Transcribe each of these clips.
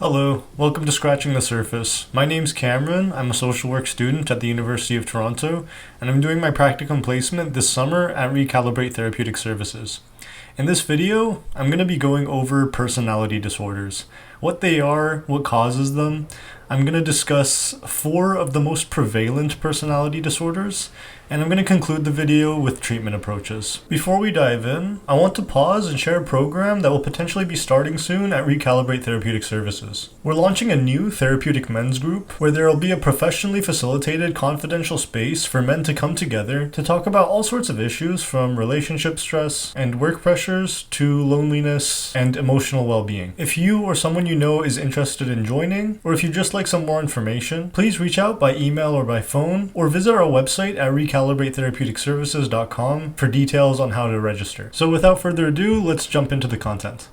Hello, welcome to Scratching the Surface. My name's Kamron, I'm a social work student at the University of Toronto, and I'm doing my practicum placement this summer at Recalibrate Therapeutic Services. In this video, I'm going to be going over personality disorders, what they are, what causes them. I'm going to discuss 4 of the most prevalent personality disorders, and I'm going to conclude the video with treatment approaches. Before we dive in, I want to pause and share a program that will potentially be starting soon at Recalibrate Therapeutic Services. We're launching a new therapeutic men's group where there will be a professionally facilitated confidential space for men to come together to talk about all sorts of issues from relationship stress and work pressures to loneliness and emotional well-being. If you or someone you know is interested in joining, or if you just like some more information, please reach out by email or by phone, or visit our website at recalibratetherapeuticsservices.com for details on how to register. So without further ado, let's jump into the content.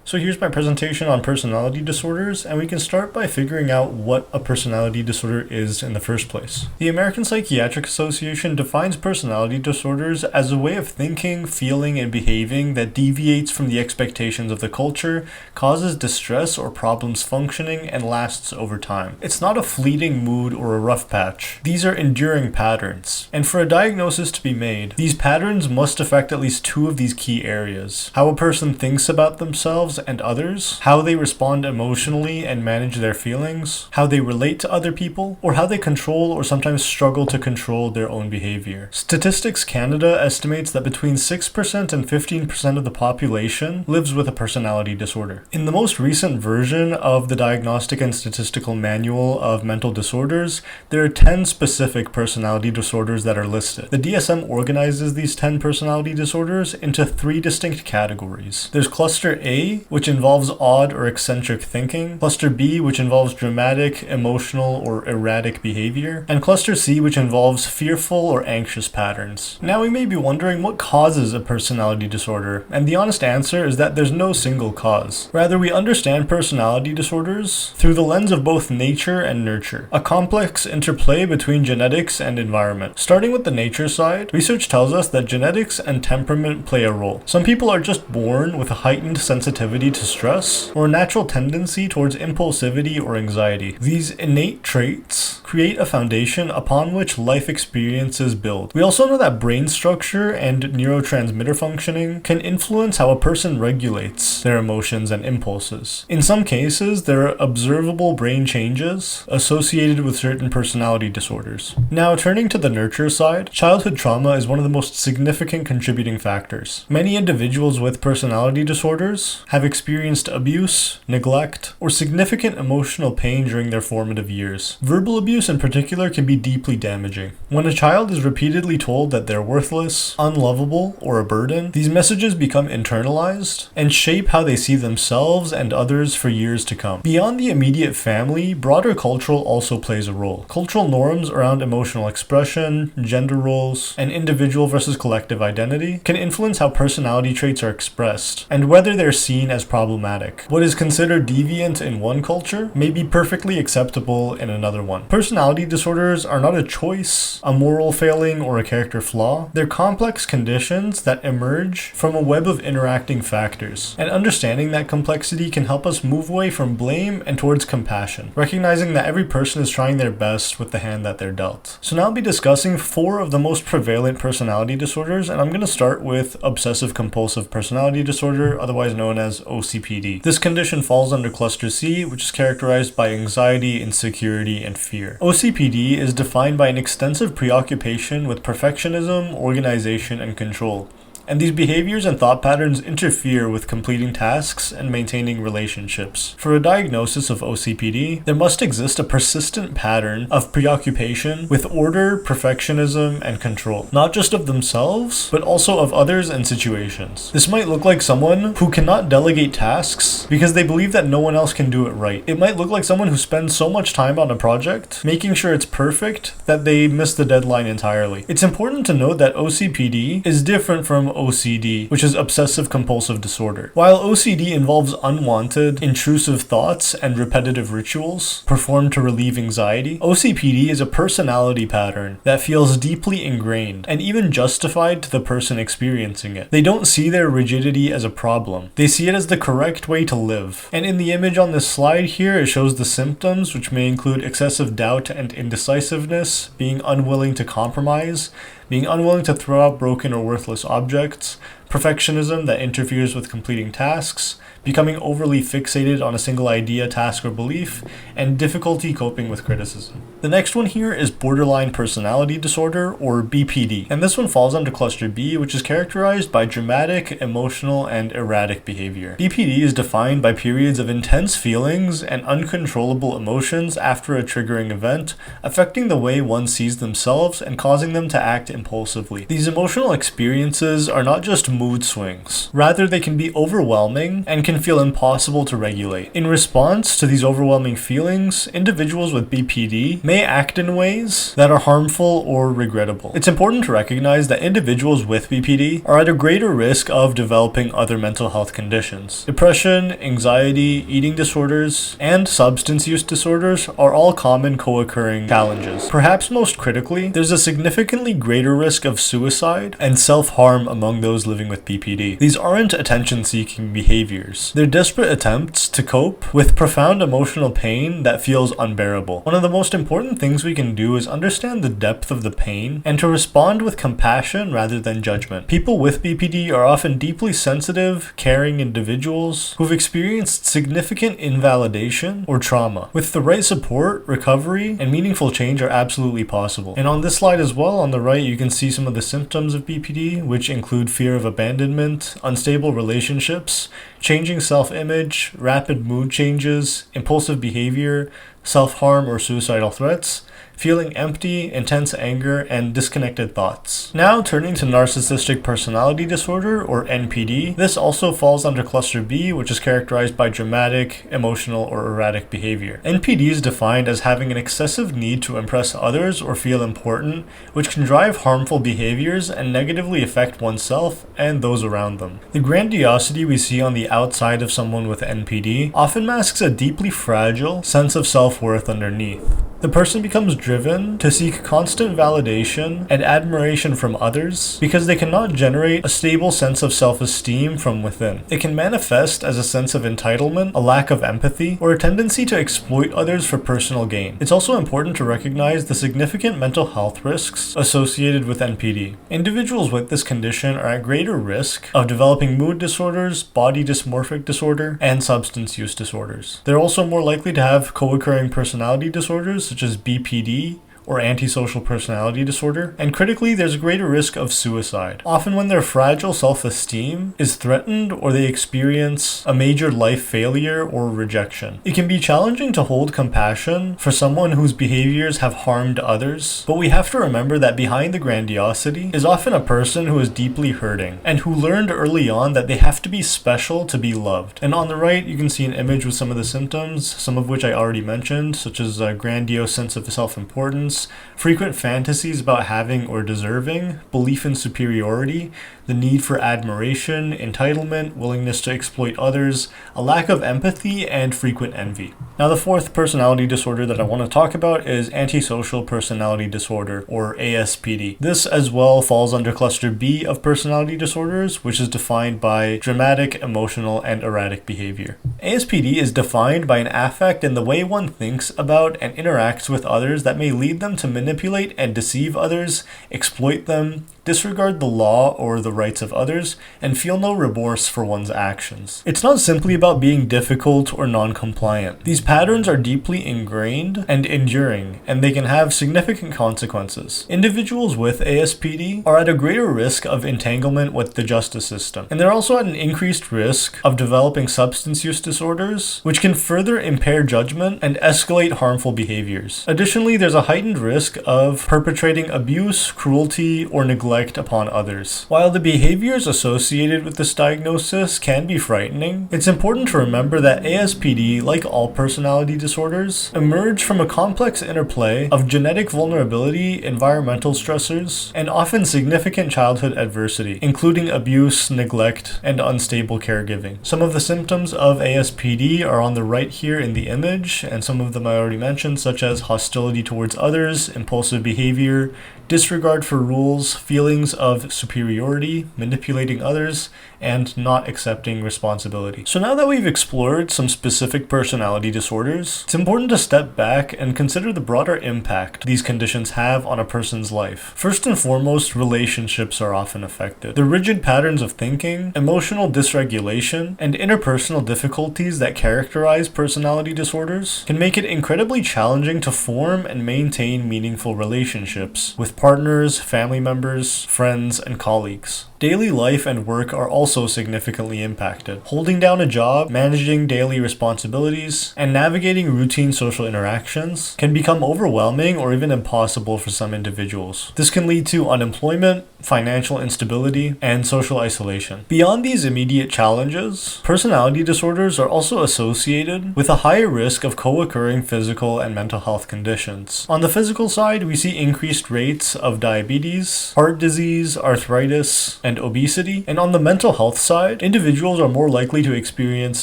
So here's my presentation on personality disorders, and we can start by figuring out what a personality disorder is in the first place. The American Psychiatric Association defines personality disorders as a way of thinking, feeling, and behaving that deviates from the expectations of the culture, causes distress or problems functioning, and lasts over time. It's not a fleeting mood or a rough patch. These are enduring patterns. And for a diagnosis to be made, these patterns must affect at least 2 of these key areas: how a person thinks about themselves and others, how they respond emotionally and manage their feelings, how they relate to other people, or how they control or sometimes struggle to control their own behavior. Statistics Canada estimates that between 6% and 15% of the population lives with a personality disorder. In the most recent version of the Diagnostic and Statistical Manual of Mental Disorders, there are 10 specific personality disorders that are listed. The DSM organizes these 10 personality disorders into 3 distinct categories. There's Cluster A, which involves odd or eccentric thinking, Cluster B, which involves dramatic, emotional, or erratic behavior, and Cluster C, which involves fearful or anxious patterns. Now we may be wondering what causes a personality disorder, and the honest answer is that there's no single cause. Rather, we understand personality disorders through the lens of both nature and nurture, a complex interplay between genetics and environment. Starting with the nature side, research tells us that genetics and temperament play a role. Some people are just born with a heightened sensitivity to stress, or a natural tendency towards impulsivity or anxiety. These innate traits create a foundation upon which life experiences build. We also know that brain structure and neurotransmitter functioning can influence how a person regulates their emotions and impulses. In some cases, there are observable brain changes associated with certain personality disorders. Now, turning to the nurture side, childhood trauma is one of the most significant contributing factors. Many individuals with personality disorders have experienced abuse, neglect, or significant emotional pain during their formative years. Verbal abuse in particular can be deeply damaging. When a child is repeatedly told that they're worthless, unlovable, or a burden, these messages become internalized and shape how they see themselves and others for years to come. Beyond the immediate family, broader cultural also plays a role. Cultural norms around emotional expression, gender roles, and individual versus collective identity can influence how personality traits are expressed and whether they're seen as problematic. What is considered deviant in one culture may be perfectly acceptable in another one. Personality disorders are not a choice, a moral failing, or a character flaw. They're complex conditions that emerge from a web of interacting factors, and understanding that complexity can help us move away from blame and towards compassion, recognizing that every person is trying their best with the hand that they're dealt. So now I'll be discussing 4 of the most prevalent personality disorders, and I'm going to start with obsessive compulsive personality disorder, otherwise known as OCPD. This condition falls under Cluster C, which is characterized by anxiety, insecurity, and fear. OCPD is defined by an extensive preoccupation with perfectionism, organization, and control. And these behaviors and thought patterns interfere with completing tasks and maintaining relationships. For a diagnosis of OCPD, there must exist a persistent pattern of preoccupation with order, perfectionism, and control, not just of themselves, but also of others and situations. This might look like someone who cannot delegate tasks because they believe that no one else can do it right. It might look like someone who spends so much time on a project, making sure it's perfect, that they miss the deadline entirely. It's important to note that OCPD is different from OCD, which is obsessive compulsive disorder. While OCD involves unwanted, intrusive thoughts and repetitive rituals performed to relieve anxiety, OCPD is a personality pattern that feels deeply ingrained and even justified to the person experiencing it. They don't see their rigidity as a problem. They see it as the correct way to live. And in the image on this slide here, it shows the symptoms, which may include excessive doubt and indecisiveness, being unwilling to compromise, being unwilling to throw out broken or worthless objects, perfectionism that interferes with completing tasks, becoming overly fixated on a single idea, task, or belief, and difficulty coping with criticism. The next one here is borderline personality disorder, or BPD, and this one falls under cluster B, which is characterized by dramatic, emotional, and erratic behavior. BPD is defined by periods of intense feelings and uncontrollable emotions after a triggering event, affecting the way one sees themselves and causing them to act impulsively. These emotional experiences are not just mood swings. Rather, they can be overwhelming and can feel impossible to regulate. In response to these overwhelming feelings, individuals with BPD may act in ways that are harmful or regrettable. It's important to recognize that individuals with BPD are at a greater risk of developing other mental health conditions. Depression, anxiety, eating disorders, and substance use disorders are all common co-occurring challenges. Perhaps most critically, there's a significantly greater risk of suicide and self-harm among those living with BPD. These aren't attention-seeking behaviors. They're desperate attempts to cope with profound emotional pain that feels unbearable. One of the most important things we can do is understand the depth of the pain and to respond with compassion rather than judgment. People with BPD are often deeply sensitive, caring individuals who've experienced significant invalidation or trauma. With the right support, recovery, and meaningful change are absolutely possible. And on this slide as well, on the right, you can see some of the symptoms of BPD, which include fear of abandonment, unstable relationships, changing self-image, rapid mood changes, impulsive behavior, self-harm or suicidal threats, feeling empty, intense anger, and disconnected thoughts. Now turning to narcissistic personality disorder, or NPD. This also falls under cluster B, which is characterized by dramatic, emotional, or erratic behavior. NPD is defined as having an excessive need to impress others or feel important, which can drive harmful behaviors and negatively affect oneself and those around them. The grandiosity we see on the outside of someone with NPD often masks a deeply fragile sense of self-worth underneath. The person becomes driven to seek constant validation and admiration from others because they cannot generate a stable sense of self-esteem from within. It can manifest as a sense of entitlement, a lack of empathy, or a tendency to exploit others for personal gain. It's also important to recognize the significant mental health risks associated with NPD. Individuals with this condition are at greater risk of developing mood disorders, body dysmorphic disorder, and substance use disorders. They're also more likely to have co-occurring personality disorders such as BPD or antisocial personality disorder, and critically, there's a greater risk of suicide, often when their fragile self-esteem is threatened or they experience a major life failure or rejection. It can be challenging to hold compassion for someone whose behaviors have harmed others, but we have to remember that behind the grandiosity is often a person who is deeply hurting and who learned early on that they have to be special to be loved. And on the right, you can see an image with some of the symptoms, some of which I already mentioned, such as a grandiose sense of self-importance, frequent fantasies about having or deserving, belief in superiority, the need for admiration, entitlement, willingness to exploit others, a lack of empathy, and frequent envy. Now, the fourth personality disorder that I want to talk about is antisocial personality disorder, or ASPD. This as well falls under cluster B of personality disorders, which is defined by dramatic, emotional, and erratic behavior. ASPD is defined by an affect in the way one thinks about and interacts with others that may lead them to manipulate and deceive others, exploit them, disregard the law or the rights of others, and feel no remorse for one's actions. It's not simply about being difficult or non-compliant. These patterns are deeply ingrained and enduring, and they can have significant consequences. Individuals with ASPD are at a greater risk of entanglement with the justice system, and they're also at an increased risk of developing substance use disorders, which can further impair judgment and escalate harmful behaviors. Additionally, there's a heightened risk of perpetrating abuse, cruelty, or neglect neglect upon others. While the behaviors associated with this diagnosis can be frightening, it's important to remember that ASPD, like all personality disorders, emerge from a complex interplay of genetic vulnerability, environmental stressors, and often significant childhood adversity, including abuse, neglect, and unstable caregiving. Some of the symptoms of ASPD are on the right here in the image, and some of them I already mentioned, such as hostility towards others, impulsive behavior, disregard for rules, feelings of superiority, manipulating others, and not accepting responsibility. So now that we've explored some specific personality disorders, it's important to step back and consider the broader impact these conditions have on a person's life. First and foremost, relationships are often affected. The rigid patterns of thinking, emotional dysregulation, and interpersonal difficulties that characterize personality disorders can make it incredibly challenging to form and maintain meaningful relationships with partners, family members, friends, and colleagues. Daily life and work are also significantly impacted. Holding down a job, managing daily responsibilities, and navigating routine social interactions can become overwhelming or even impossible for some individuals. This can lead to unemployment, financial instability, and social isolation. Beyond these immediate challenges, personality disorders are also associated with a higher risk of co-occurring physical and mental health conditions. On the physical side, we see increased rates of diabetes, heart disease, arthritis, and obesity. And on the mental health side, individuals are more likely to experience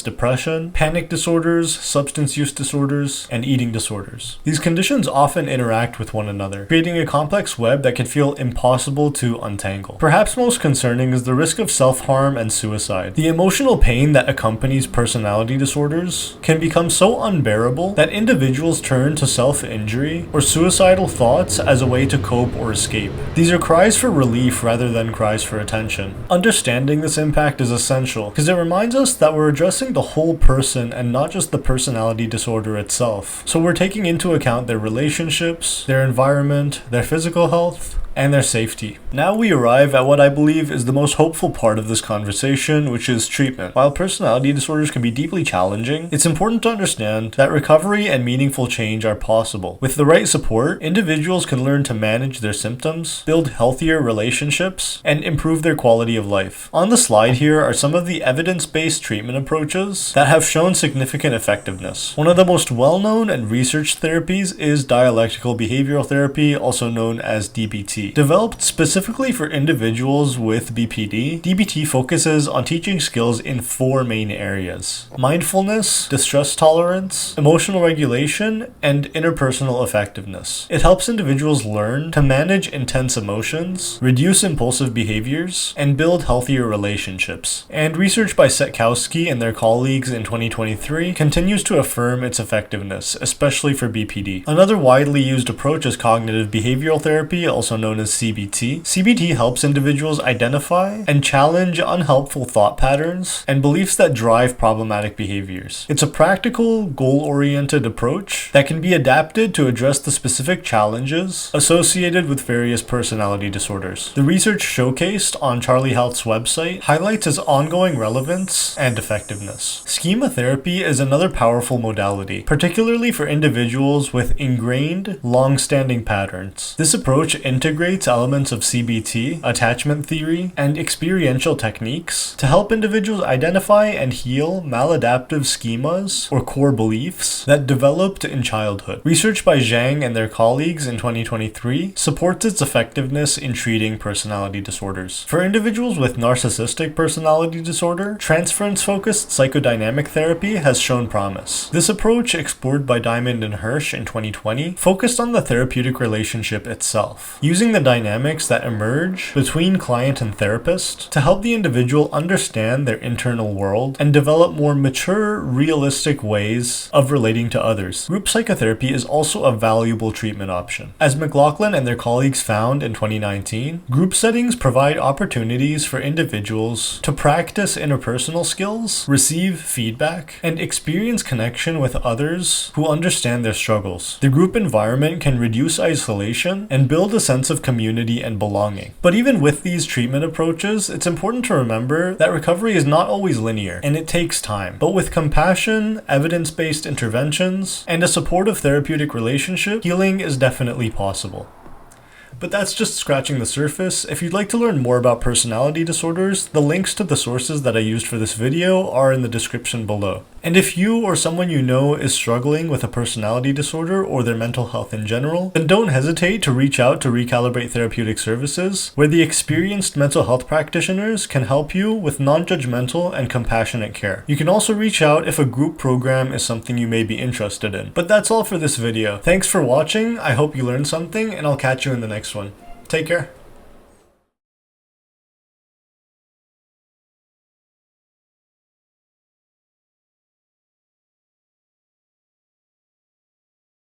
depression, panic disorders, substance use disorders, and eating disorders. These conditions often interact with one another, creating a complex web that can feel impossible to untangle. Perhaps most concerning is the risk of self-harm and suicide. The emotional pain that accompanies personality disorders can become so unbearable that individuals turn to self-injury or suicidal thoughts as a way to cope or escape. These are cries for relief rather than cries for attention. Understanding this impact is essential because it reminds us that we're addressing the whole person and not just the personality disorder itself. So we're taking into account their relationships, their environment, their physical health, and their safety. Now we arrive at what I believe is the most hopeful part of this conversation, which is treatment. While personality disorders can be deeply challenging, it's important to understand that recovery and meaningful change are possible. With the right support, individuals can learn to manage their symptoms, build healthier relationships, and improve their quality of life. On the slide here are some of the evidence-based treatment approaches that have shown significant effectiveness. One of the most well-known and researched therapies is dialectical behavioral therapy, also known as DBT. Developed specifically for individuals with BPD, DBT focuses on teaching skills in 4 main areas: mindfulness, distress tolerance, emotional regulation, and interpersonal effectiveness. It helps individuals learn to manage intense emotions, reduce impulsive behaviors, and build healthier relationships. And research by Setkowski and their colleagues in 2023 continues to affirm its effectiveness, especially for BPD. Another widely used approach is cognitive behavioral therapy, also known as CBT. CBT helps individuals identify and challenge unhelpful thought patterns and beliefs that drive problematic behaviors. It's a practical, goal-oriented approach that can be adapted to address the specific challenges associated with various personality disorders. The research showcased on Charlie Health's website highlights its ongoing relevance and effectiveness. Schema therapy is another powerful modality, particularly for individuals with ingrained, long-standing patterns. This approach integrates elements of CBT, attachment theory, and experiential techniques to help individuals identify and heal maladaptive schemas or core beliefs that developed in childhood. Research by Zhang and their colleagues in 2023 supports its effectiveness in treating personality disorders. For individuals with narcissistic personality disorder, transference-focused psychodynamic therapy has shown promise. This approach, explored by Diamond and Hirsch in 2020, focused on the therapeutic relationship itself, using the dynamics that emerge between client and therapist to help the individual understand their internal world and develop more mature, realistic ways of relating to others. Group psychotherapy is also a valuable treatment option. As McLaughlin and their colleagues found in 2019, group settings provide opportunities for individuals to practice interpersonal skills, receive feedback, and experience connection with others who understand their struggles. The group environment can reduce isolation and build a sense of community and belonging. But even with these treatment approaches, it's important to remember that recovery is not always linear, and it takes time. But with compassion, evidence-based interventions, and a supportive therapeutic relationship, healing is definitely possible. But that's just scratching the surface. If you'd like to learn more about personality disorders, the links to the sources that I used for this video are in the description below. And if you or someone you know is struggling with a personality disorder or their mental health in general, then don't hesitate to reach out to Recalibrate Therapeutic Services, where the experienced mental health practitioners can help you with non-judgmental and compassionate care. You can also reach out if a group program is something you may be interested in. But that's all for this video. Thanks for watching, I hope you learned something, and I'll catch you in the next one. Take care.